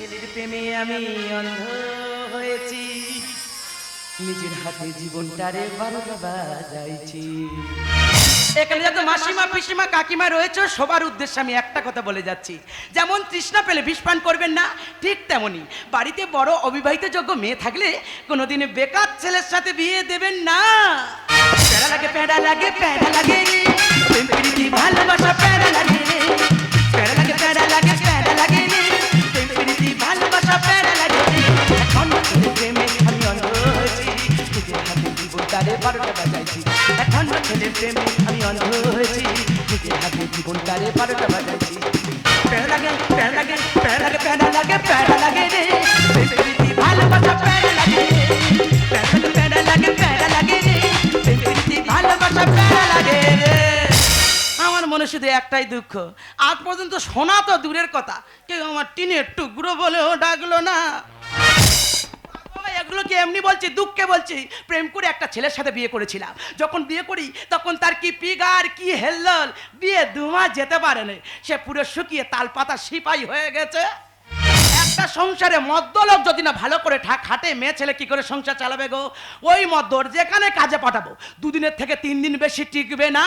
ছেলের প্রেমে আমি অন্ধ হয়েছি, নিজের হাতে জীবনটারে বারোটা বাজাইছি। এখানে যত মাসিমা পিসিমা কাকিমা রয়েছে সবার উদ্দেশ্যে আমি একটা কথা বলে যাচ্ছি, যেমন তৃষ্ণা পেলে বিষ পান করবেন না, ঠিক তেমনি বাড়িতে বড় অবিবাহিত যোগ্য মেয়ে থাকলে কোনোদিন বেকার ছেলের সাথে বিয়ে দেবেন না। প্যারা লাগে প্যারা লাগে প্যারা লাগে, প্রেম প্রীতি ভালোবাসা প্যারা লাগে, প্যারা লাগে প্যারা লাগে প্যারা লাগে, প্রেম প্রীতি ভালোবাসা প্যারা লাগে। এখন প্রেমে আমি অন্ধ হয়েছি, নিজের হাতে জীবনটারে বারোটা বাজাইছি। এখন ছেলের প্রেমে আমি অন্ধ হয়েছি, নিজের হাতে জীবনটারে বারোটা বাজাইছি। প্যারা লাগে প্যারা লাগে প্যারা লাগে প্যারা লাগে প্যারা লাগে রে, প্রেম প্রীতি ভালোবাসা প্যারা লাগে, প্যারা লাগে প্যারা লাগে প্যারা লাগে রে, প্রেম প্রীতি ভালোবাসা প্যারা লাগে রে। আমার মনে শুধু একটাই দুঃখ, আজ পর্যন্ত শোনা তো দূরের কথা, কেউ আমার টিনের টুকরো বলেও ডাকলো না। এগুলো কি এমনি বলছি, দুঃখে বলছি। প্রেম করে একটা ছেলের সাথে বিয়ে করেছিলাম, যখন বিয়ে করি তখন তার কি পিগার কি হেল্লল, বিয়ে 2 মাস যেতে পারে না, সে পুরো শুকিয়ে তালপাতা সিপাই হয়ে গেছে। একটা সংসারে মদ্যলোক যদি না ভালো করে খাটে, মেয়ে ছেলে কি করে সংসার চালাবে গো? ওই মদ্যর যেখানে কাজে পাঠাবো 2 দিনের থেকে 3 দিন বেশি টিকবে না।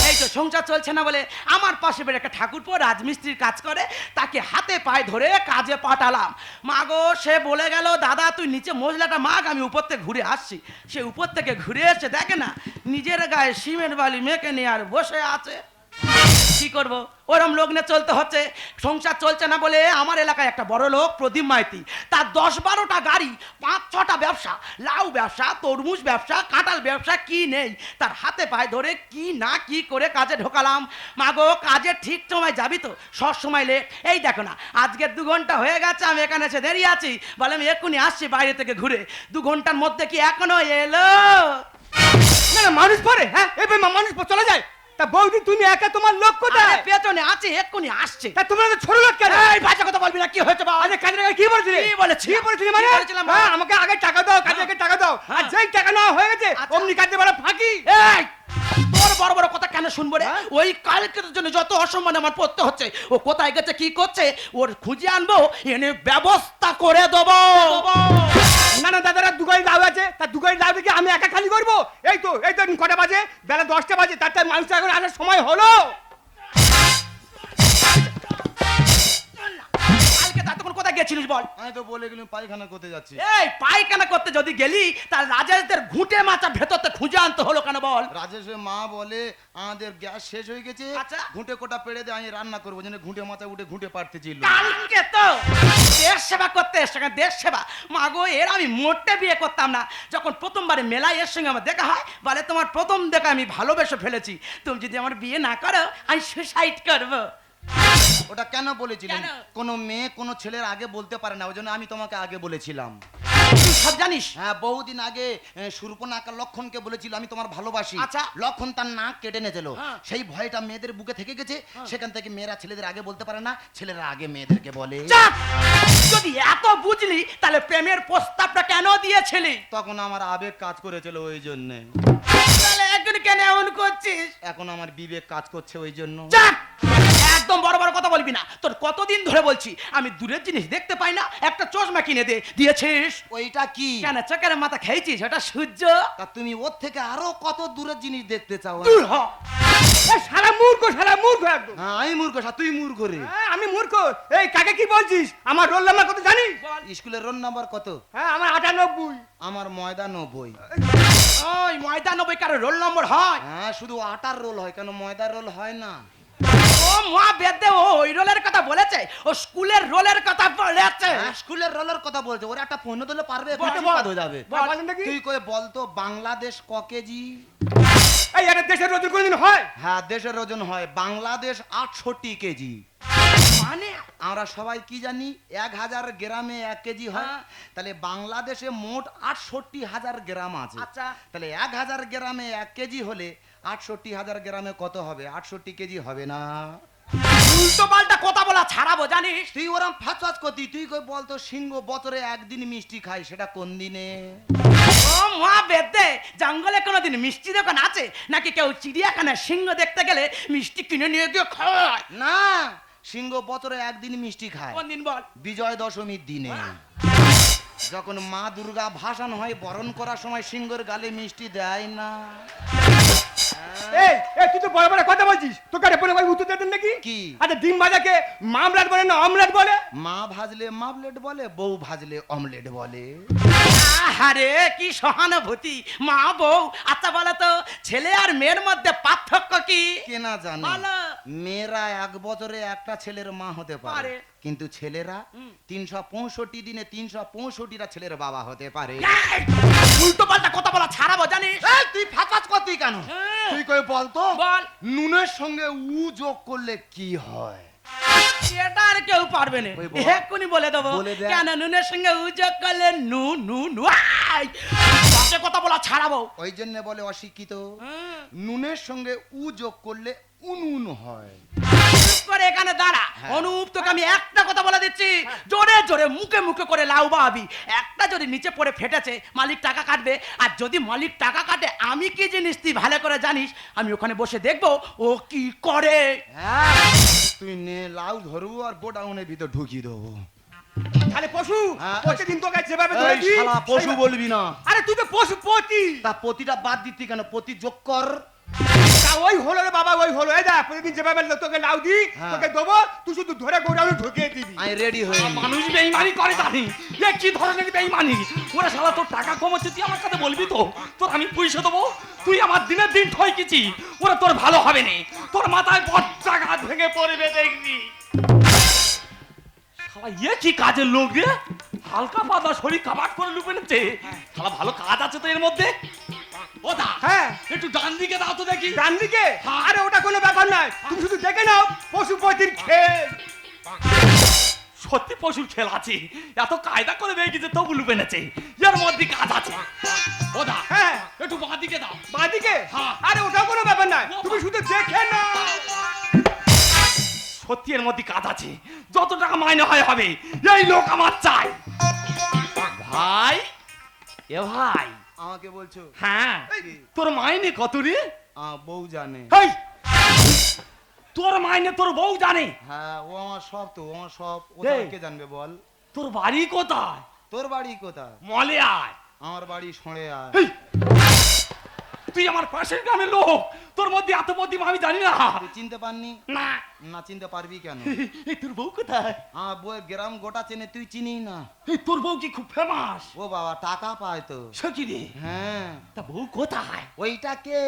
এই তো সংসার চলছে না বলে আমার পাশে বের একটা ঠাকুরপো রাজমিস্ত্রির কাজ করে, তাকে হাতে পায়ে ধরে কাজে পাঠালাম। মাগো সে বলে গেল, দাদা তুই নিচে মশলাটা মাগ, আমি উপর থেকে ঘুরে আসছি। সে উপর থেকে ঘুরে এসে দেখে না নিজের গায়ে সিমেন্ট বালি মেখে নিয়ে আর বসে আছে। কি করব, ওরম লোক নিয়ে চলতে হচ্ছে। সংসার চলছে না বলে আমার এলাকায় একটা বড় লোক প্রদীপ মাইতি, তার 10-12টা গাড়ি, 5-6টা ব্যবসা, লাউ ব্যবসা, তরমুজ ব্যবসা, কাঁঠাল ব্যবসা, কি নেই তার হাতে পায়ে ধরে কি না কি করে কাজে ঢোকালাম। মাগো কাজে ঠিক সময় যাবি তো, সব সময় লেট। এই দেখো না আজকে 2 ঘন্টা হয়ে গেছে, আমি এখানে এসে দেরি আছি, বলে আমি এক্ষুনি আসছি বাইরে থেকে ঘুরে। 2 ঘন্টার মধ্যে কি এখনো এলো? না না মানুষ পরে, হ্যাঁ এই মানুষ চলে যায়। তা বৌদি তুমি একা, তোমার লোক কোথায়? পেছনে আছে, এক্ষুনি আসছে। তা তোমরা তো ছোট লোক কেন? এই বাজে কথা বলবি না, কি হয়েছে বাবা? আরে কাজের আগে কি বলেছিলে? কি বলেছি? কি বলেছিলে মানে? হ্যাঁ, আমাকে আগে টাকা দাও, কাজে আগে টাকা দাও। আর যেই টাকা নেওয়া হয়ে গেছে অমনি কাজে বড় ফাঁকি। এই তোর বড় বড় কথা কেন শুনবো রে? ওই কালকের জন্য যত অসম্মান আমার পড়তে হচ্ছে। ও কোথায় গেছে কি করছে ওর খুঁজে আনবো, এনে ব্যবস্থা করে দেবো। না না দাদারা 2 গাড়ি লাউ আছে, তা 2 গাড়ি লাউ দেখে আমি একা খালি করবো? এই তো কটা বাজে, বেলা 10টা বাজে, তার তার মানুষ এখন আসার সময় হলো। কালকে তা তখন কোথায় গেছিলিস বল? আমি তো বলে গেলাম পায়খানা করতে যাচ্ছি। এই পায়খানা করতে যদি গেলি তার রাজেশদের ঘুঁটে মাথা ভেতরতে খুঁজে আনতে হলো কেন বল? রাজেশের মা বলে আমাদের গ্যাস শেষ হয়ে গেছে, আচ্ছা। ঘুঁটে কোটা পেড়ে দিয়ে আমি রান্না করবো, যেন ঘুঁটে মাথা উঠে ঘুঁটে পাড়তেছিল। কালকে তো দেশ সেবা করতে এসছে, দেশ সেবা। মাগো এর আমি মোটে বিয়ে করতাম না। যখন প্রথমবারে মেলায় এর সঙ্গে আমার দেখা হয়, বলে তোমার প্রথম দেখা আমি ভালোবেসে ফেলেছি, তুমি যদি আমার বিয়ে না করো আমি সুসাইড করবো। ওটা কেন বলেছিলেন? কেন? কোনো মেয়ে কোনো ছেলের আগে বলতে পারে না, ওই জন্য আমি তোমাকে আগে বলেছিলাম। তুই সব জানিস? হ্যাঁ, বহুদিন আগে সুর্পনাখা লক্ষণকে বলেছিল আমি তোমার ভালোবাসি। আচ্ছা। লক্ষণ তার নাক কেটে নিয়েছিল, হ্যাঁ। সেই ভয়টা মেয়েদের বুকে থেকে গেছে। সেখান থেকে মেয়েরা ছেলেদের আগে বলতে পারে না, ছেলেরা আগে মেয়েদেরকে বলে। চাপ! যদি এত বুঝলি তাহলে প্রেমের প্রস্তাবটা কেন দিয়েছিলি? তখন আমার আবেগ কাজ করেছিল ওই জন্য। তাহলে এখন কেন এমন করছিস? এখন আমার বিবেক কাজ করছে ওই জন্য। চাপ! একদম বড় বড় কথা বলবি না। তোর কতদিন ধরে বলছি আমি দূরের জিনিস দেখতে পাই না, একটা চশমা কিনে দিয়েছিস। ওইটা কি? কেন চোখের মাথা খেয়েছিস? ওটা সূর্য। তা তুমি ওর থেকে আরো কত দূরের জিনিস দেখতে চাও? দূর হ। এই শালা মূর্খ একদম। হ্যাঁ, আমি মূর্খ, তুই মূর্খ রে। হ্যাঁ, আমি মূর্খ। এই কাকে কি বলছিস? আমার রোল নাম্বার কত জানিস? স্কুলের রোল নাম্বার কত? হ্যাঁ, আমার 98। আমার ময়দা 90। ওই ময়দা 90 কারো রোল নম্বর হয়? হ্যাঁ, শুধু আটার রোল হয়, কেন ময়দার রোল হয় না? ও মা বেদে, ও ওই রোলের কথা বলেছে, ও স্কুলের রোলের কথা বলেছে। হ্যাঁ, স্কুলের রোলের কথা বলছে। ওরা একটা পণ্য দিলে পারবে, বল, বেশি বল। স্বাদ হয়ে যাবে। বল, বলেন নাকি? তুই কই বলতো বাংলাদেশ ক কেজি? এই একটা দেশের ওজন কোনদিন হয়? হ্যাঁ, দেশের ওজন হয় বাংলাদেশ 68 কেজি। মানে আমরা সবাই কি জানি 1000 গ্রামে 1 কেজি হয়। হ্যাঁ। তাহলে বাংলাদেশে মোট 68,000 গ্রাম আছে। আচ্ছা। তাহলে 1000 গ্রামে 1 কেজি হলে 68,000 গ্রামে কত হবে? 68 কেজি হবে না? উল্টো পাল্টা কথা বলা ছাড়াবো জানিস? তুই ওরম ফাঁচ করতি। তুই কই বলতো সিংহ বছরে একদিন মিষ্টি খায়, সেটা কোন দিনে? ও মা বেদে, জঙ্গলে কোনোদিন মিষ্টি দোকান আছে নাকি? কেউ চিড়িয়াখানায় সিংহ দেখতে গেলে মিষ্টি কিনে নিয়ে গিয়ে খায়? না, সিংহ বছরে একদিন মিষ্টি খায়, কোন দিন বল? বিজয় দশমীর দিনে। যখন মা দুর্গা ভাসান হয় বরণ করার সময় সিংহের গালে মিষ্টি দেয় না। এই এই তুই তো বড় বড় কথা বলছিস, তোকে আরে পরে উত্তর দিতেন নাকি? কি? আচ্ছা ডিম ভাজাকে মামলাট বলে না অমলেট বলে? মা ভাজলে মামলেট বলে, বউ ভাজলে অমলেট বলে। আরে কি সহানুভূতি, মা বউ। আচ্ছা বলো তো, ছেলে আর মেয়ের মধ্যে পার্থক্য কি? কেনা জানে বলো। মেয়েরা এক বছরে একটা ছেলের মা হতে পারে, পারে। কিন্তু ছেলেরা 365 দিনে 365টা ছেলের বাবা হতে পারে। উল্টো পাল্টা কথা বলা ছাড়াবো জানিস? এই, তুই ফাঁকাস করতি কেন? হ্যাঁ। তুই কই বলতো, বল। নুনের সঙ্গে উ যোগ করলে কি হয়? এটা আর কেউ পারবে না, ওই বল। এক্ষুনি বলে দেবো। বলে দে। কেন নুনের সঙ্গে উযোগ করলে নু নু নু আই! বাজে কথা বলা ছাড়াবো। ওই জন্য বলে অশিক্ষিত। হুম। নুনের সঙ্গে উ যোগ করলে উনুন হয়। চুপ করে এখানে দাঁড়া। হ্যাঁ। অনুপ, তোকে আমি একটা কথা বলে দিচ্ছি, জোরে জোরে মুখে মুখে করে লাউবাবি। একটা যদি নিচে পড়ে ফেটেছে, মালিক টাকা কাটবে। আর যদি মালিক টাকা কাটে, আমি কি জিনিস তুই ভালো করে জানিস। আমি ওখানে বসে দেখবো ও কি করে। তুই নে, লাউ ধরবো আর গোডাউনের ভিতর ঢুকিয়ে দেবো। তাহলে পশু হ্যাঁ। প্রতিদিন তোকে যেভাবে এই ধরেছি শালা পশু বলবি না। আরে তুই তো পশু পতি। তা প্রতিটা বাদ দিতি কেন? প্রতি যোগ কর। তা ওই হলো রে বাবা, ওই হলো। এই দেখ প্রতিদিন যেভাবে তোকে লাউ দি, হ্যাঁ। তোকে দেবো, তুই শুধু ধরে গোডাউনে ঢুকিয়ে দিবি। আমি রেডি হয়ে নি। মানুষ বেঈমানি করে জানি, এ কি ধরনের বেঈমানি। ওরা শালা তোর টাকা কমাচ্ছে, তুই আমার কাছে বলবি তো তোর আমি পয়সা দেবো? তুই আমার দিনের দিন ঠকিছি, ওরা তোর ভালো হবে না। তোর মাথায় বজ্রাঘাত ভেঙে পড়বে দেখবি। শালা এ কি কাজের লোক রে, হালকা পাতলা শরীর কাবাট করে লুপে নিচ্ছে। শালা ভালো কাজ আছে তো এর মধ্যে। ও দা, হ্যাঁ। একটু ডান দিকে দাও তো দেখি। ডান দিকে? হ্যাঁ। আরে ওটা কোনো ব্যাপার নয়, তুমি শুধু দেখে নাও পশুপতির খেল। সত্যি পশুর খেল আছে, এত কায়দা করে বেরিয়েছে তবু লুপে নেছে। এর মধ্যে কাজ আছে। ও দা, হ্যাঁ। একটু বাঁ দিকে দাও। বাঁ দিকে? হ্যাঁ। আরে ওটা কোনো ব্যাপার নয়, তুমি শুধু দেখে নাও। সত্যি এর মধ্যে কাজ আছে, যত টাকা মাইনে হয় হবে। এই লোক আমার চাই। ভাই, এ ভাই, আমাকে বলছো? হ্যাঁ, কি? তোর মাইনে কত রে? বউ জানে। হেই, তোর মাইনে তোর বউ জানে? হ্যাঁ, ও আমার সব, তো ও আমার সব। ও এই। কে জানবে বল? তোর বাড়ি কোথায়? তোর বাড়ি কোথায়? মলে আয়। আমার বাড়ি সঁড়ে আয়। হেই, তুই আমার পাশের গ্রামের লোক, তোর মধ্যে এত বুদ্ধি আমি জানি না। তুই চিনতে পারনি? না, না চিনতে পারবি কেন? এই তোর বউ কোথায়? আমার বউয়ের গ্রাম গোটা চেনে, তুই চিনি না? এই তোর বউ কি খুব ফেমাস? ও বাবা, টাকা পায় তো। সে কি রে? হ্যাঁ। তা বউ কোথায়? ওইটা কে?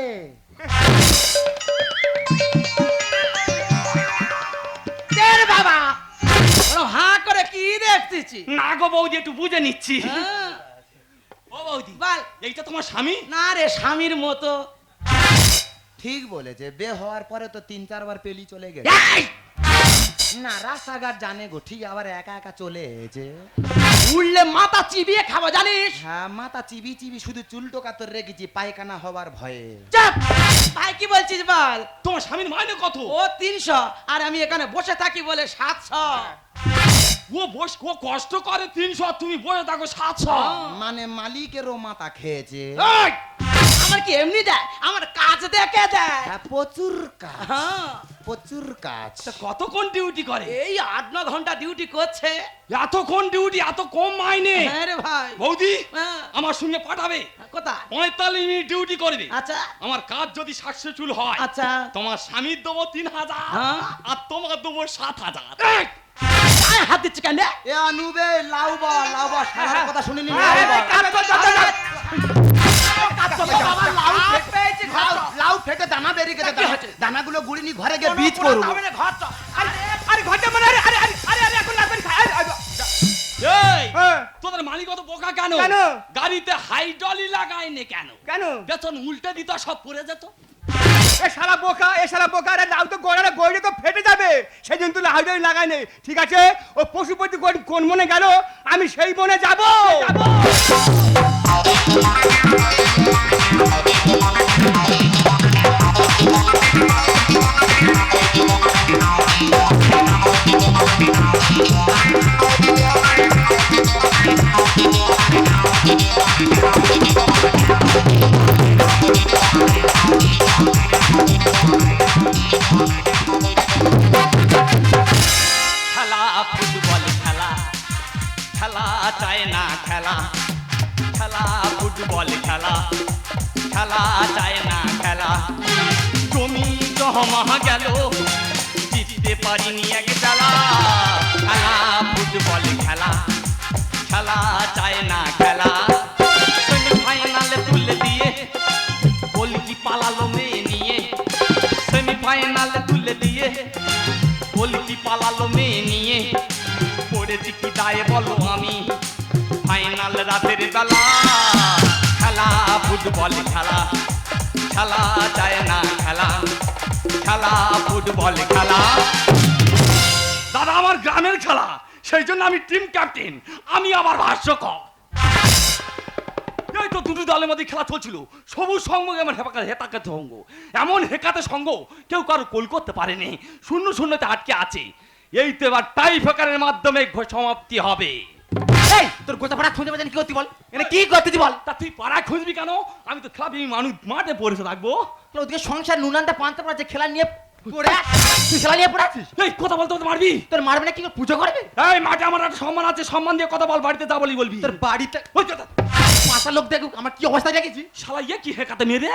তের বাবা, ওরা হাঁ করে কি দেখতেছি? না গো বৌদি, একটু বুঝে নিচ্ছি। হ্যাঁ, ও বৌদি, বল। এইটা তোমার স্বামী? না রে, স্বামীর মতো। ঠিক বলেছে, বে হওয়ার পরে তো 3-4 বার পেলি চলে গেছে। এই! না, রাস্তাঘাট জানে গো, ঠিক আবার একা একা চলে এসেছে। উড়লে মাথা চিবিয়ে খাবো জানিস? হ্যাঁ, মাথা চিবি চিবি শুধু চুল টোকা তোর রেখেছি পায়খানা হবার ভয়ে। চাপ! ভাই কি বলছিস বল? তোমার স্বামীর মাইনে কত? ও 300, আর আমি এখানে বসে থাকি বলে 700। ও কষ্ট করে 300, তুমি বসে থাকো 700। মানে মালিকেরও মাথা খেয়েছে। এই! আমার কি এমনি দেয়, আমার কাজ দেখে দেয়। হ্যাঁ, প্রচুর কাজ, হ্যাঁ, প্রচুর কাজ। তা কতক্ষণ ডিউটি করে? এই 8-9 ঘন্টা ডিউটি করছে। এতক্ষণ ডিউটি, এত কম মাইনে? হ্যাঁ রে ভাই। বৌদি, হ্যাঁ। আমার সঙ্গে পাঠাবে। কোথায়? 45 মিনিট ডিউটি করবে। আচ্ছা আমার কাজ যদি সাকসেসফুল হয়, আচ্ছা। তোমার স্বামীর দেবো 3000, হ্যাঁ। আর তোমার দেবো 7000। আয়, হাত দিচ্ছি কেন রে? এ আনুবে লাউবা, লাউবা সারার কথা শুনিনি? হ্যাঁ, লাউবা। কাজ কর, কাজ কর, কাজ কর। বাবা, লাউ পেয়েছি, ঘর চল। লাউ ফেটে দানা বেরিয়ে গেছে, কি হয়েছে? দানাগুলো গুড়িনি ঘরে গিয়ে কোনো বীজ কোনো করবো। হবে না, ঘর চল। আরে আরে ঘরটা মানে আরে আরে আরে আরে আরে এখন লাগবে না, আরে আরে এই, হ্যাঁ। তোদের মালিক কত বোকা কেন? কেন? গাড়িতে হাইড্রলি লাগায়নি কেন? কেন? বেতন উল্টে দিত, সব পড়ে যেত। এ শালা বোকা, এ শালা বোকা, আরে লাউ তো গোড়ারে গড়লে তো ফেটে যাবে, সেই জন্য তুই লাউ লাগাই নে। ঠিক আছে, ও পশুপতি কোন মনে গেল, আমি সেই মনে যাব। চায় না খেলা খেলা ফুটবল খেলা খেলা চায় না খেলা জমি জমা গেল জিততে পারিনি এক জ্বালা খেলা ফুটবল খেলা খেলা চায় না খেলা সেমিফাইনালে তুলে দিয়ে গোলকি পালালো মেয়ে নিয়ে সেমিফাইনালে তুলে দিয়ে গোলকি পালালো মেয়ে নিয়ে পড়েছি কি দায়ে বলো আমি ফাইনাল রাতের বেলা খেলা ফুটবল খেলা খেলা যায় না খেলা খেলা ফুটবল খেলা দাদা আমার গ্রামের খেলা সেই জন্য আমি টিম ক্যাপ্টেন আমি আবার ভাষ্যকর এই তো দুটো দলের মধ্যে খেলা চলছিল সবুজ সঙ্গ এমন হেতাকাতে সঙ্গ এমন হেকাতে সঙ্গ কেউ কারো গোল করতে পারেনি 0-0 আটকে আছে এই তো এবার টাই ফেকারের মাধ্যমে সমাপ্তি হবে এই তোর গোটা পাড়া খুঁজে বাজানি কি করতে বল এনে কি করতে দি বল তা তুই পাড়া খুঁজবি কেন আমি তো খেলা মানুষ মাঠে পড়েছে থাকবো তোর ওদিকে সংসার নুনানটা পান্তা পড়া যে খেলা নিয়ে পড়ে তুই খেলা নিয়ে পড়ে আছিস এই কথা বলতে বলতে মারবি তোর মারবে না কি করে পুজো করবে এই মাঠে আমার একটা সম্মান আছে সম্মান দিয়ে কথা বল বাড়িতে যা বলি বলবি তোর বাড়িতে ওই কথা পাঁচটা লোক দেখুক আমার কি অবস্থা দেখেছি শালা ইয়ে কি হেকাতে মেরে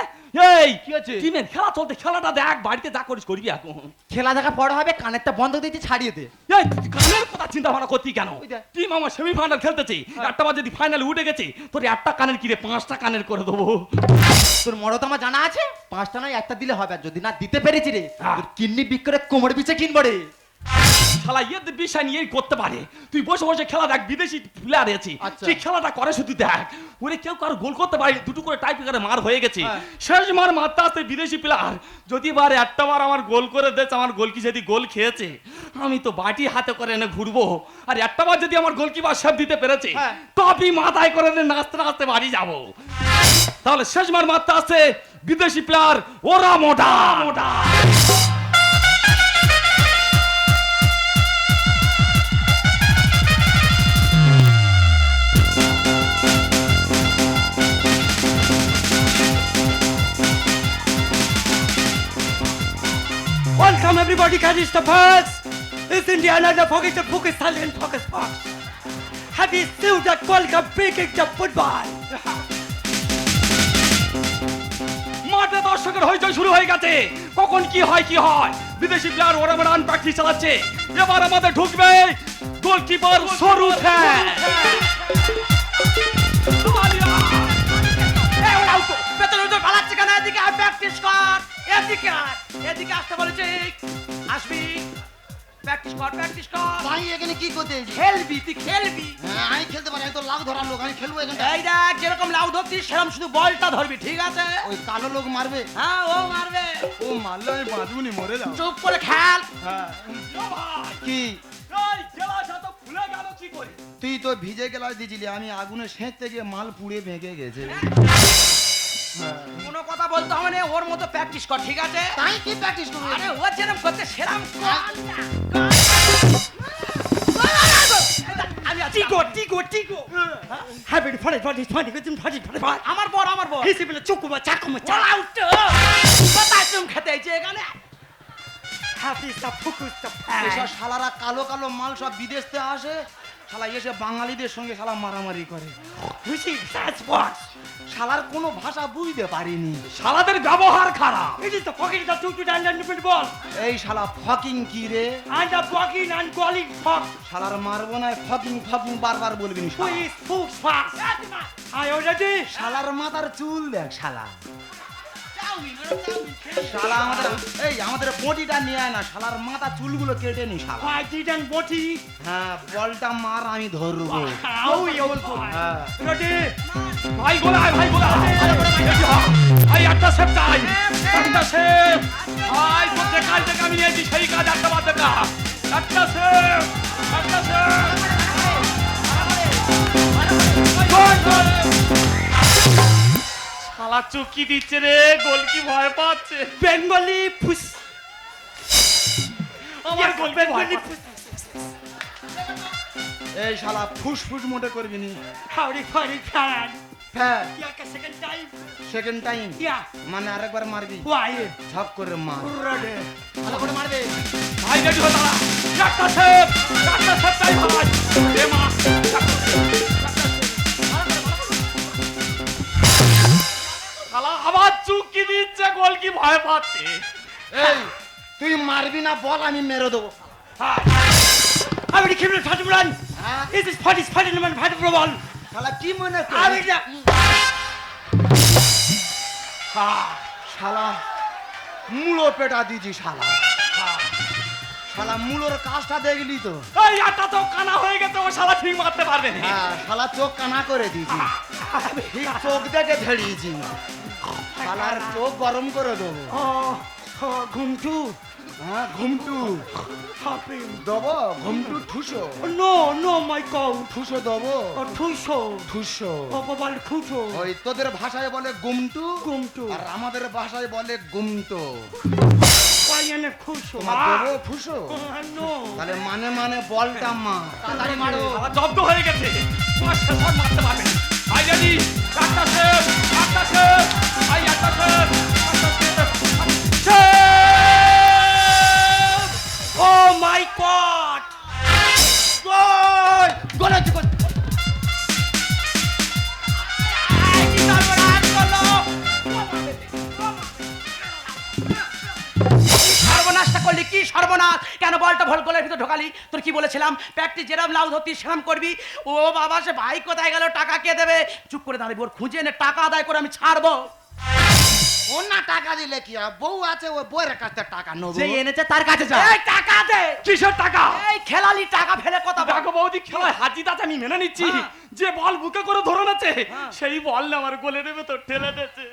এই কি হয়েছে? টিমের খেলা চলতে খেলাটা দেখ বাড়িতে যা করিস করবি এখন খেলা দেখা বড় হবে কানেরটা বন্ধ দিতে ছাড়িয়ে দে এই তুই কানের কথা চিন্তা ভাবনা করতি কেন ওই দেখ। টিম আমার সেমিফাইনাল খেলতেছে একটা বার যদি ফাইনাল উঠে গেছে তোর একটা কানের কিরে 5টা কানের করে দেবো তোর মরো তো আমার জানা আছে 5টা নয় একটা দিলে হবে আর যদি না দিতে পেরেছি রে হ্যাঁ। তোর কিডনি বিক্রি করে কোমর পিছে কিনবো রে শালা ইয়ে বিষয় নিয়েই করতে পারে তুই বসে বসে খেলা দেখ বিদেশি প্লেয়ার আছে আচ্ছা। কি খেলাটা করে শুধু দেখ ওরে কেউ কারো গোল করতে পারে দুটো করে টাইপ করে মার হয়ে গেছে হ্যাঁ। শেষ মার মারতে আসতে বিদেশি প্লেয়ার যদি বার একটা বার আমার গোল করে দিয়েছে আমার গোলকি যদি গোল খেয়েছে আমি তো বাটি হাতে করে এনে ঘুরবো আর একটা বার যদি আমার গোলকিপার সেভ দিতে পেরেছে হ্যাঁ। তবেই মাথায় করে এনে নাচতে নাচতে বাড়ি যাবো তাহলে শেষ মার মারতে আসতে বিদেশি প্লেয়ার ওরা মোটা মোটা Welcome everybody, catch the bus. It's Indiana, the focus, the focus, Italian focus box. Have you seen that World Cup breaking the football? মাঠে দর্শকের হইচই শুরু হয়ে গেছে কখন কি হয় বিদেশি প্লেয়ার ওরা রান প্র্যাকটিস চালাচ্ছে এবার আমাদের ঢুকবে গোলকিপার সরু পেছনে উঠে পালাচ্ছে কেন এদিকে আর প্র্যাকটিস কর এদিকে আয় এদিকে আসতে বলেছে আসবি প্র্যাকটিস কর ভাই এখানে কি করতে এসেছিস? খেলবি তুই খেলবি হ্যাঁ, আমি খেলতে পারি, আমি তো লাভ ধরার লোক, আমি খেলবো এখানে। এই দেখ যেরকম লাউ ধরছিস সেরকম শুধু বলটা ধরবি ঠিক আছে ওই কালো লোক মারবে, হ্যাঁ ও মারবে ও মারলে আমি বাঁচবুনি, মরে যাও। চুপ করে খেল হ্যাঁ। কি ফুলে গেল কি করে তুই তো ভিজে গেলাস দিছিলি, আমি আগুনে সেঁকতে গিয়ে মাল পুড়ে ভেঙে গেছে। কোনো কথা বলতে হবে না ওর মতো প্র্যাকটিস কর ঠিক আছে তাই কি প্র্যাকটিস করবো? আরে ও যেরকম করতে সেরকম কর না, আমি আছি টিকো। Happy to funny, আমার বর He's even a chocolate, chocolate. বলা উঠো কোথায় তুমি খেতে এসেছো এখানে Happy the focus, the এসব শালারা কালো কালো মাল সব বিদেশ থেকে আসে, শালা এসে বাঙালিদের সঙ্গে শালা মারামারি করে। শালার কোনো ভাষা বুঝতে পারিনি। শালাদের ব্যবহার খারাপ It is the fucking the two and football. এই শালা ফকিং কি রে? And the fucking and calling fuck. শালার মারবো না, ফকিং বারবার বলবি নি Who শালা। is fuck fast? I already. শালার মাথার চুল দেখ শালা। শালা আমাদের পটিটা নিয়ে আয় না, শালার মাথা চুলগুলো কেটে নি শালা। I didn't want it. হ্যাঁ, বলটা মার, আমি ধরবো। How you also? হ্যাঁ। Ready? ভাই গোলায় ভাই একটা সেফ চাই একটা সেফ ভাই তো কাজ থেকে আমি নিয়েছি সেই কাজ একটা বাদ দেখা একটা সেফ শালা চুকি দিচ্ছে রে গোল কি ভয় পাচ্ছে Bengali puss. আমার গোল Bengali puss. এই শালা ফুসফুস মোটে করবি নি। Howdy, funny can. হ্যাঁ, Yeah, second time. Second time Yeah. মানে আরেকবার মারবি, Why? ঝপ করে মার। Ready? ভালো করে মারবে। ভাই রেডি হয়ে দাঁড়া একটা সেফ চাই ভাই এ মা গোল কি ভয় পাচ্ছে। এই তুই মারবি না বল, আমি মেরে দেবো। আমি খেলে ফাটবলান হ্যাঁ? এই যে ফাটি মানে ফাটবল শালা কি মনে আমি করিস? না শালা মূলো পেটা দিছি শালা। শালা মূলোর কাজটা দেখলি তো? এই আটা তো কানা হয়ে গেছে, ও শালা ঠিক মারতে পারবে না। হ্যাঁ, শালা চোখ কানা করে দিয়েছি, ঠিক চোখ দেখে ধরিয়েছি। শালার চোখ গরম করে দেবো। ঘুমটু হ্যাঁ, ঘুমটু দেবো, ঘুমটু ঠুসো নো নো মাই গড ঠুসো দেবো, ঠুসো ঠুসো। বাবা ঠুসো ওই তোদের ভাষায় বলে গুমটু, গুমটু আর আমাদের ভাষায় বলে গুমটো। কয়নে খুশো তোমার দেবো ঠুসো? নো তাহলে মানে মানে বলটা মা তাড়াতাড়ি মারো। শালা জব্দ হয়ে গেছে, তোমার শেষ আর মারতে পারবে না। ভাই রেডি, একটা শেষ, একটা শেষ, ভাই একটা শেষ, একটা শেষ, শেষ। ও মাই গড গোল! গোলের দিকে সর্বনাশটা করলি, কি সর্বনাশ! কেন বলটা ভল গোলের ভিতর ঢোকালি? তোর কি বলেছিলাম, প্র্যাকটিস যেরাম লাউ ধরতি সেরাম করবি। ও বাবা, সে ভাই কোথায় গেল? টাকা কে দেবে? চুপ করে দাঁড়াবি, ওর খুঁজে এনে টাকা আদায় করে আমি ছাড়বো। ও না টাকা দিলে কি হবে? বউ আছে, ওই বউয়ের কাছ থেকে টাকা নেবো। যে এনেছে তার কাছে যা। এই টাকা দে! কিসের টাকা? এই খেলালি টাকা ফেলে কথা বল। দেখো বৌদি, খেলায় হাজি দাঁত আমি মেনে নিচ্ছি, হ্যাঁ। যে বল বুকে করে ধরে নেছে হ্যাঁ। সেই বল না আমার গোলে নেবে তো ঠেলে দিয়েছে।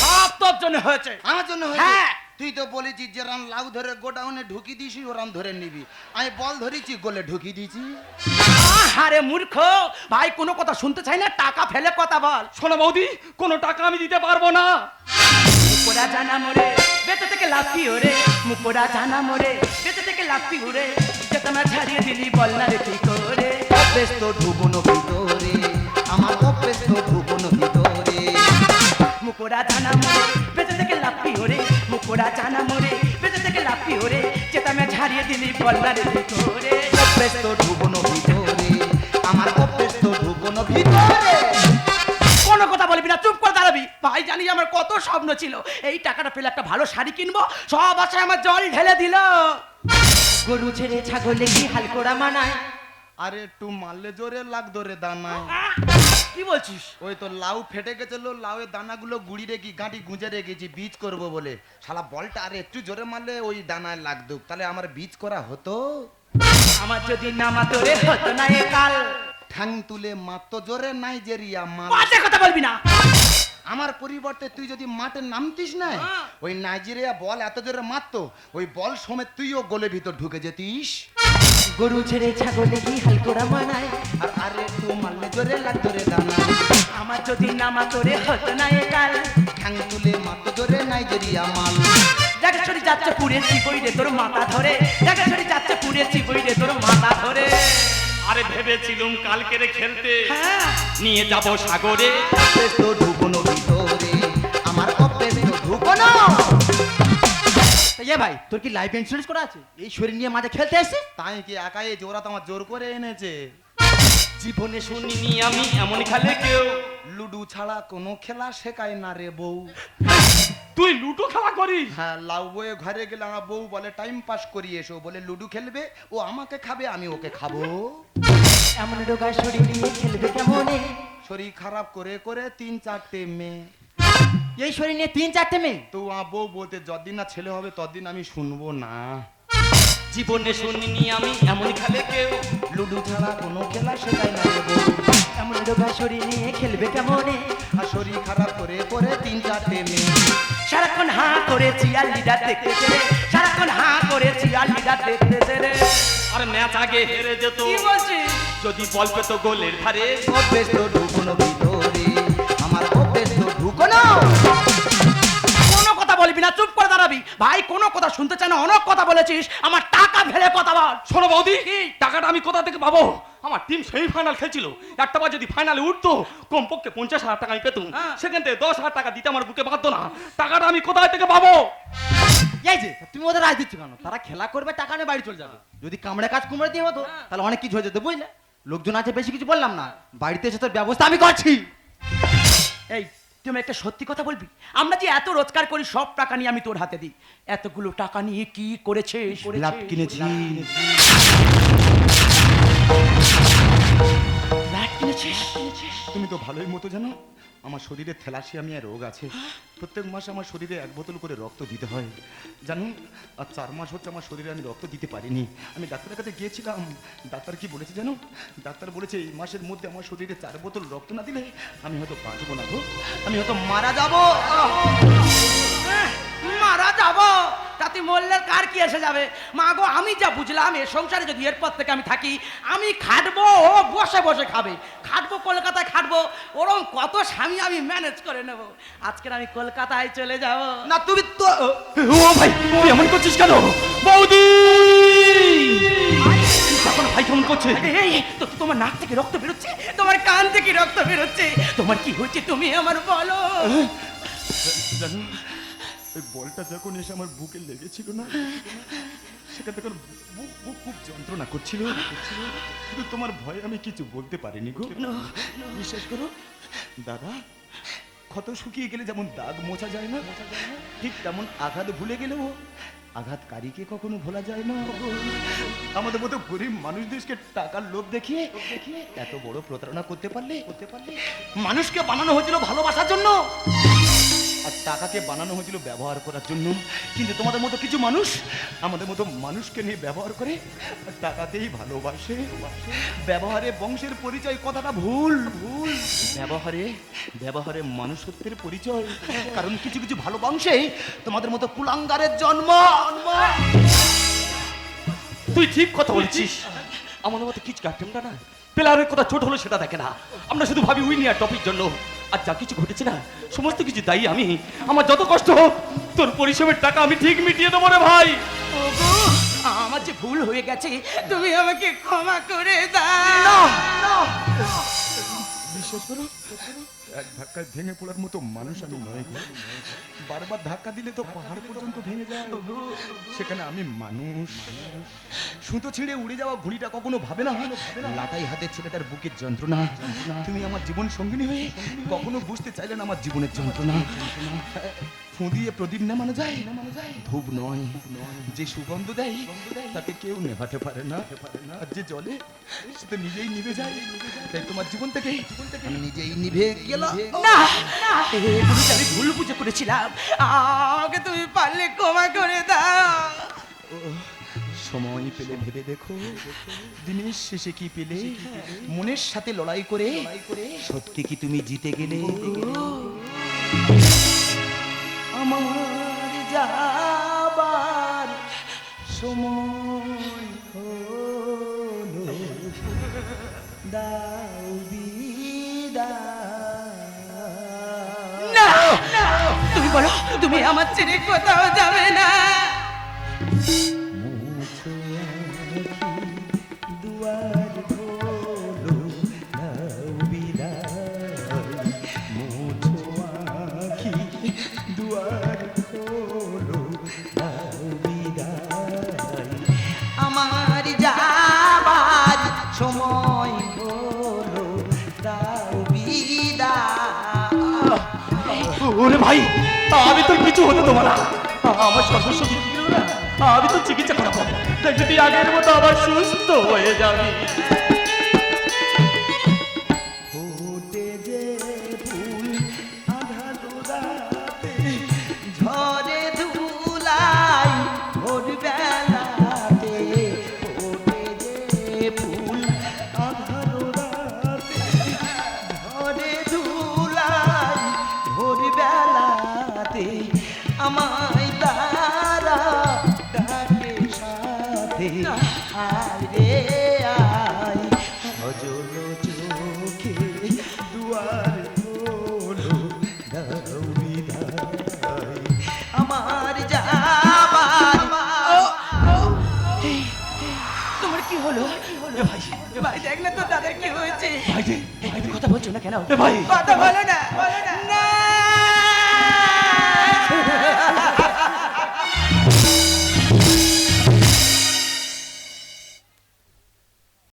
সব তোর জন্য হয়েছে। আমার জন্য হয়েছে? হ্যাঁ। তুই তো বলেছিস যে রান লাউ ধরে গোডাউনে ঢুকি দিছি, ওরান ধরে নিবি। আমি বল ধরেছি, গোলে ঢুকি দিয়েছি। আরে মূর্খ ভাই, কোনো কথা শুনতে চাই না, টাকা ফেলে কথা বল। শোনো বৌদি, কোনো টাকা আমি দিতে পারবো না। মুকোড়া জানা মোরে বেঁচে থেকে লাফি ওরে, মুকোড়া জানা মোরে বেঁচে থেকে লাফি উড়ে, যে তোমার ঝাড়িয়ে দিলি বল না রে কি করে। অভ্যেস তো ঢুকুনো ভিতরে, আমার অভ্যেস তো ঢুকুনো ভিতরে। মুকোড়া জানা মোরে বেঁচে থেকে লাফি ওরে, মুকোড়া জানা মোরে বেঁচে থেকে লাফি ওরে, যে তোমার ঝাড়িয়ে দিলি বল না রে কি করে। অভ্যেস তো ঢুকুনো ভিতরে, আমার অভ্যেস তো ঢুকুনো ভিতরে। কোনো কথা বলবি না, চুপ করে দাঁড়াবি। ভাই জানি আমার কত স্বপ্ন ছিল, এই টাকাটা পেলে একটা ভালো শাড়ি কিনবো, সব আশায় আমার জল ঢেলে দিল। গরু ছেড়ে ছাগলে কি হাল করা মানায়? আরে একটু মারলে জোরে লাগতো রে দানায়। কি বলছিস? ওই তো লাউ ফেটে গেছিল, লাউয়ের দানাগুলো গুড়ি রেখি গাঁটি গুঁজে রেখেছি বীজ করব বলে। শালা বলটা আরে একটু জোরে মারলে ওই দানায় লাগতো, তাহলে আমার বীজ করা হতো। আমার যদি নামা তোরে হতো না এ কাল। ঠ্যাং তুলে মারতো জোরে নাইজেরিয়া মাল। বাজে কথা বলবি না। আমার পরিবর্তে তুই যদি মাঠে নামতিস না, হ্যাঁ। ওই নাইজেরিয়া বল এত জোরে মারতো, ওই বল সমেত তুইও গোলের ভিতর ঢুকে যেতিস। গরু ছেড়ে ছাগলে কি হাল করা মানায়? আর আরে একটু মারলে জোরে লাগতো রে দানা। আমার যদি নামা তোরে হতো না এ কাল। ঠ্যাং তুলে মারতো জোরে নাইজেরিয়া মাল। জাগেশ্বরী যাচ্ছে পুড়ে চিবই রে তোর মাথা ধরে, জাগেশ্বরী যাচ্ছে পুড়ে চিবই রে তোর মাথা ধরে। আরে ভেবেছিলুম কালকে রে খেলতে হ্যাঁ, নিয়ে যাব সাগরে। অভ্যেস তো ঢুকুনো ভিতরে, আমার অভ্যেস তো ঢুকুনো। এ ভাই, তোর কি লাইফ ইন্স্যুরেন্স করা আছে? এই শরীর নিয়ে মাঝে খেলতে এসেছিস? তাই কি একাই এই জোড়া তো আমার জোর করে এনেছে। জীবনে শুনিনি আমি এমন খেলে কেউ। লুডু ছাড়া কোনো খেলা শেখায় না রে বউ। তুই লুডো খেলা করিস? হ্যাঁ, লাউ বয়ে ঘরে গেলে আমার বউ বলে টাইম পাস করি এসো, বলে লুডু খেলবে, ও আমাকে খাবে আমি ওকে খাবো। এমন রোগা শরীর নিয়ে খেলবে কেমনে? শরীর খারাপ করে করে 3-4টে মেয়ে। এই শরীর নিয়ে 3-4টে মেয়ে? তো আমার বউ বলতে যতদিন না ছেলে হবে ততদিন আমি শুনবো না। জীবনে শুনিনি আমি এমন খেলে কেউ। লুডু ছাড়া কোনো খেলা শেখায় না রে বউ। এমন রোগা শরীর নিয়ে খেলবে কেমনে? আর শরীর খারাপ করে করে 3-4টে মেয়ে। সারাক্ষণ হাঁ করেছি আর লিডার দেখতেছে রে, সারাক্ষণ হাঁ করেছি আর লিডার দেখতেছে রে। আর ম্যাচ আগে হেরে যেত কি বলছিস? যদি বল পেতো গোলের ধারে। অভ্যেস তো ঢুকুনো ভিতরে, আমার অভ্যেস তো ঢুকুনো। কোনো কথা বলবি না, চুপ করে দাঁড়াবি। ভাই কোনো কথা শুনতে চায় না, অনেক কথা বলেছিস, আমার টাকা ফেলে কথা বল। শোনো বৌদি, টাকাটা আমি কোথা থেকে পাবো? আমার টিম সেমিফাইনাল খেলছিল, একটা বার যদি ফাইনালে উঠতো কমপক্ষে 50,000 টাকা আমি পেতুম। হ্যাঁ। সেখান থেকে 10,000 টাকা দিতে আমার বুকে বাধ্য না। টাকাটা আমি কোথায় থেকে পাবো? এই যে তুমি ওদের রাজ দিচ্ছ কেন? তারা খেলা করবে, টাকা নিয়ে বাড়ি চলে যাবে। যদি কামড়ে কাজ কুমড়ে দিয়ে হতো তাহলে অনেক কিছু হয়ে যেত, বুঝলে? লোকজন আছে, বেশি কিছু বললাম না, বাড়িতে এসে তোর ব্যবস্থা আমি করছি। এই তুমি একটা সত্যি কথা বলবি? আমরা যে এত রোজগার করি সব টাকা নিয়ে আমি তোর হাতে দিই, এতগুলো টাকা নিয়ে কি করেছিস? লাভ কিনেছি। ফ্ল্যাট কিনেছিস? তুমি তো ভালোই মতো জানো আমার শরীরে থ্যালাসিয়ামিয়া রোগ আছে। প্রত্যেক মাসে আমার শরীরে 1 বোতল করে রক্ত দিতে হয় জানো। আর 4 মাস হচ্ছে আমার শরীরে আমি রক্ত দিতে পারিনি। আমি ডাক্তারের কাছে গিয়েছিলাম, ডাক্তার কি বলেছে জানো? ডাক্তার বলেছে এই মাসের মধ্যে আমার শরীরে 4 বোতল রক্ত না দিলে আমি হয়তো বাঁচবো না গো, আমি হয়তো মারা যাবো। মারা যাব? তাতে মরলে কার কি এসে যাবে? মা গো, আমি যা বুঝলাম এ সংসারে যদি এরপর থেকে আমি থাকি, আমি খাটবো, ও বসে বসে খাবে। খাটবো কলকাতায় খাটবো, ওরকম কত স্বামী আমি ম্যানেজ করে নেব। আজকের আমি কলকাতায় চলে যাব। না তুমি তো ও ভাই, তুই এমন করছিস কেন? বৌদি! এখন ভাই কেমন করছে? এই তোমার নাক থেকে রক্ত বেরোচ্ছে, তোমার কান থেকে রক্ত বেরোচ্ছে, তোমার কি হয়েছে তুমি আমার বলো। জানো ওই বলটা যখন এসে আমার বুকে লেগেছিল না, সেটা তখন বুক বুক খুব যন্ত্রণা করছিল। কিন্তু তোমার ভয়ে আমি কিছু বলতে পারিনি গো। বিশ্বাস করো দাদা, ক্ষত শুকিয়ে গেলে যেমন দাগ মোছা যায় না, ঠিক তেমন আঘাত ভুলে গেলেও আঘাতকারীকে কখনো ভোলা যায় না। আমাদের মতো গরিব মানুষদেরকে টাকার লোভ দেখিয়ে এত বড় প্রতারণা করতে পারলে মানুষকে বানানো হয়েছিল ভালোবাসার জন্য, আর টাকাকে বানানো হয়েছিল ব্যবহার করার জন্য। কিন্তু তোমাদের মতো কিছু মানুষ আমাদের মতো মানুষকে নিয়ে ব্যবহার করে, আর টাকাতেই ভালোবাসে। ব্যবহারে বংশের পরিচয় কথাটা ভুল। ব্যবহারে মানুষত্বের পরিচয়। কারণ কিছু কিছু ভালো বংশে তোমাদের মতো কুলাঙ্গারের জন্ম। তুই ঠিক কথা বলছিস। আমাদের মতো কিছু কাটেমটা না প্লেয়ারের কথা ছোট হলো সেটা দেখে না। আমরা শুধু ভাবি উইনি আর টপির জন্য। আর যা কিছু ঘটেছে না সমস্ত কিছু দায়ী আমি। আমার যত কষ্ট হোক তোর পরিশ্রমের টাকা আমি ঠিক মিটিয়ে দেবো রে ভাই। ওগো, আমার যে ভুল হয়ে গেছে, তুমি আমাকে ক্ষমা করে দাও। বিশ্বাস করো এক ধাক্কায় ভেঙে পড়ার মতো মানুষ আমি নয় গো। বারবার ধাক্কা দিলে তো পাহাড় পর্যন্ত ভেঙে যায়। সেখানে আমি মানুষ। সুতো ছিঁড়ে উড়ে যাওয়া ঘুড়িটা কখনো ভাবে না লাটাই হাতে ছেলেটার বুকের যন্ত্রণা। তুমি আমার জীবন সঙ্গিনী হয়ে কখনো বুঝতে চাইলে না আমার জীবনের যন্ত্রণা। ফু দিয়ে প্রদীপ নেমানো যায়, ধূপ নয়। যে সুগন্ধ দেয় তাকে কেউ নেভাতে পারে না, আর যে জলে সে তো নিজেই নিভে যায়। তাই তোমার জীবন থেকে আমি নিজেই নিভে গেলাম। না, এগুলো আমি ভুল বুঝে করেছিলাম, আমাকে তুমি পারলে ক্ষমা করে দাও। সময় পেলে ভেবে দেখো দিনের শেষে কি পেলে, মনের সাথে লড়াই করে সত্যি কি তুমি জিতে গেলে। আমার যাবার সময় হলো, দাও বিদায়। না, তুমি বলো তুমি আমার ছেড়ে কোথাও যাবে না। মুছো আঁখি দুয়ার খোলো, দাও বিদায়। মুছো আঁখি দুয়ার খোলো, দাও বিদায়। আমার যাবার সময় হলো, দাও বিদায়। ওরে ভাই, আমি তো কিছু হতে দেবো না। আমার সর্বস্ব বিক্রি গেল না, আমি তো চিকিৎসা করাবো। দেখবি তুই আগের মতো আবার সুস্থ হয়ে যাবি। ফুটে যে ফুল আধার রাতে, ঝরে ধুলাই ভোর বেলাতে। ফুটে যে ফুল আধার রাতে, ঝরে ধুলাই ভোর বেলাতে। আমায় তারা ডাকে সাথে, আয় রে আয়, সজল চোখে দুয়ার খোলো, দাও বিদায়। আমার যাবার তোমার কি হলো? ভাই, ভাই দেখ না তো দাদার কি হয়েছে। ভাই রে, এই, তুমি কথা বলছো না কেন? ভাই। কথা বলো না। না